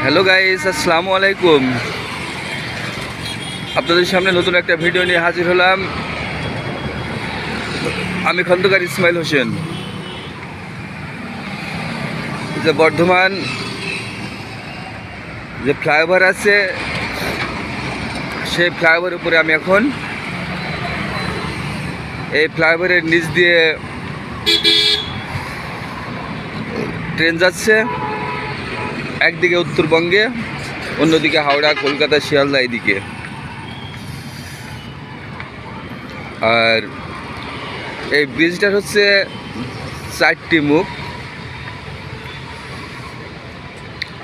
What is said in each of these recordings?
Hello guys, আসসালামু আলাইকুম। আপনাদের সামনে নতুন একটা ভিডিও নিয়ে হাজির হলাম। আমি খন্দকার ইসমাইল হোসেন। যে বর্ধমান যে ফ্লাইওভার আছে, সেই ফ্লাইওভারের উপরে আমি এখন। এই ফ্লাইওভারের নিচ দিয়ে ট্রেন যাচ্ছে, একদিকে উত্তরবঙ্গে, অন্যদিকে হাওড়া, কলকাতা, শিয়ালদা এইদিকে। আর এই ব্রিজটার হচ্ছে 4টি মুখ।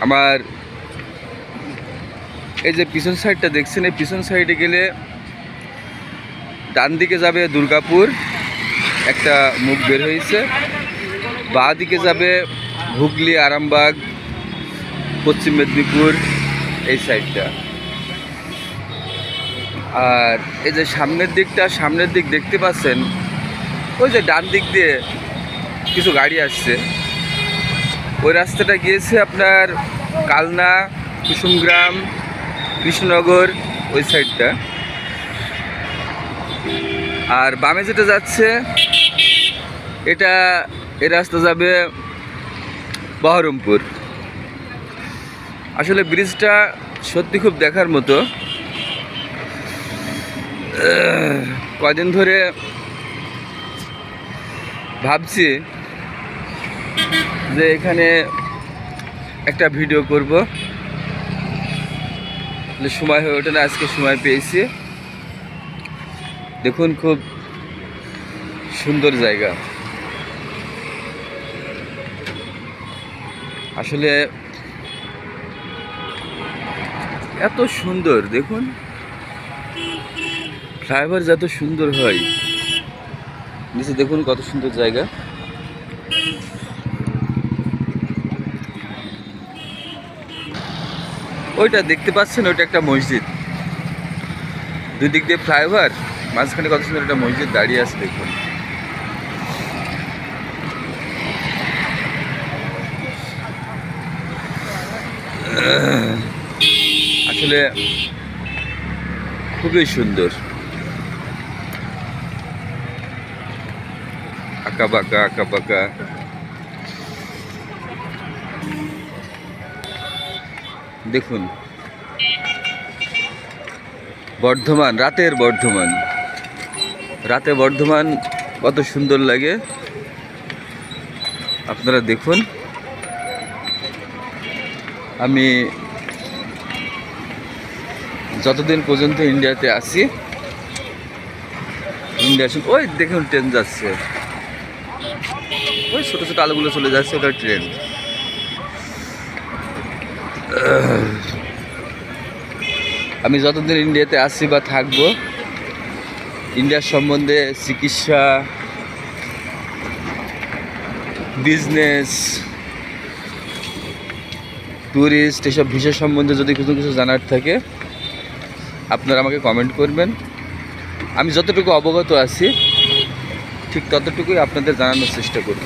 আমার এই যে পিছন সাইডটা দেখছেন, এই পিছন সাইডে গেলে ডান দিকে যাবে দুর্গাপুর, একটা মুখ বের হয়েছে। বাঁ দিকে যাবে হুগলি, আরামবাগ, পশ্চিম মেদিনীপুর, এই সাইডটা। আর এই যে সামনের দিক দেখতে পাচ্ছেন, ওই যে ডান দিক দিয়ে কিছু গাড়ি আসছে। ওই রাস্তাটা গিয়েছে আপনার কালনা, কুসুমগ্রাম, কৃষ্ণনগর, ওই সাইডটা। আর বামে যেটা যাচ্ছে, এই রাস্তা যাবে বহরমপুর। আসলে ব্রিজটা সত্যি খুব দেখার মতো। কয়দিন ধরে ভাবছি যে এখানে একটা ভিডিও করব, সময় হয়ে ওঠে না। আজকে সময় পেয়েছি। দেখুন, খুব সুন্দর জায়গা। আসলে এত সুন্দর, দেখুন ফ্লাইওভার যত সুন্দর হয়, নিচে দেখুন কত সুন্দর জায়গা। ওইটা দেখতে পাচ্ছেন, ওইটা একটা মসজিদ। দুই দিক দিয়ে ফ্লাইওভার, মাঝখানে কত সুন্দর একটা মসজিদ দাঁড়িয়ে আছে, দেখুন। আসলে খুবই সুন্দর, আঁকা বাঁকা। দেখুন বর্ধমান, রাতে বর্ধমান কত সুন্দর লাগে, আপনারা দেখুন। আমি যতদিন পর্যন্ত ইন্ডিয়াতে আছি, ওই দেখুন ট্রেন যাচ্ছে, ওই ছোট ছোট আলোগুলো চলে যাচ্ছে, ওটা ট্রেন। আমি যতদিন ইন্ডিয়াতে আসি বা থাকবো, ইন্ডিয়ার সম্বন্ধে, চিকিৎসা, বিজনেস, ট্যুরিস্ট, এসব ভিসা সম্বন্ধে যদি কিছু জানার থাকে, আপনারা আমাকে কমেন্ট করবেন। আমি যতটুকু অবগত আছি, ঠিক ততটুকুই আপনাদের জানানোর চেষ্টা করব।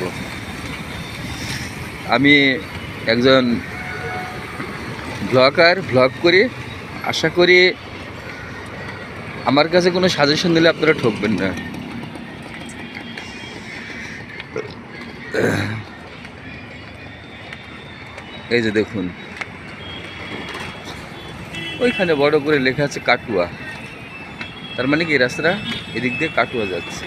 আমি একজন ব্লগ করি। আশা করি আমার কাছে কোনো সাজেশন দিলে আপনারা ঠকবেন না। এই যে দেখুন, ওইখানে বড় করে লেখা আছে কাটুয়া। তার মানে কি, এই রাস্তাটা এদিক দিয়ে কাটুয়া যাচ্ছে।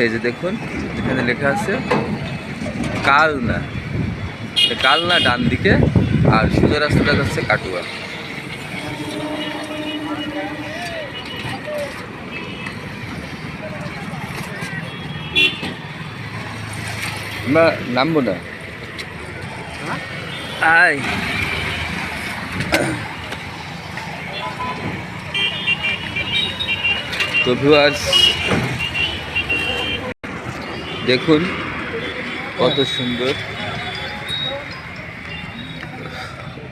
এই যে দেখুন, এখানে লেখা আছে কালনা ডান দিকে, আর সোজা রাস্তাটা যাচ্ছে কাটুয়া। আমরা নামবো না, আয়। তো ভিউয়ার্স, দেখুন কত সুন্দর।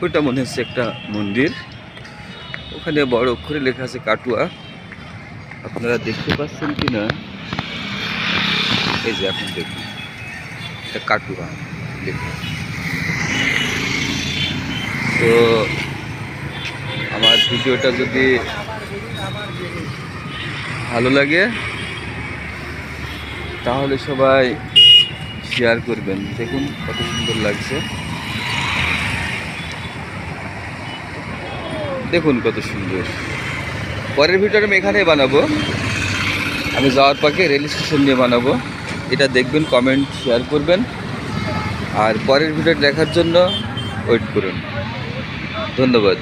ওইটা মনে হচ্ছে একটা মন্দির, ওখানে বড় অক্ষরে লেখা আছে কাটুয়া। আপনারা দেখতে পাচ্ছেন কি না? এই যে এখন দেখুন, এটা কাটুয়া দেখুন। তো আমার ভিডিওটা যদি ভালো লাগে তাহলে সবাই শেয়ার করবেন। দেখুন কত সুন্দর লাগছে, দেখুন কত সুন্দর। পরের ভিডিওটা আমি এখানেই বানাবো, আমি যাওয়ার পাকে রেল স্টেশন নিয়ে বানাবো। এটা দেখবেন, কমেন্ট শেয়ার করবেন, আর পরের ভিডিও দেখার জন্য ওয়েট করুন। ধন্যবাদ।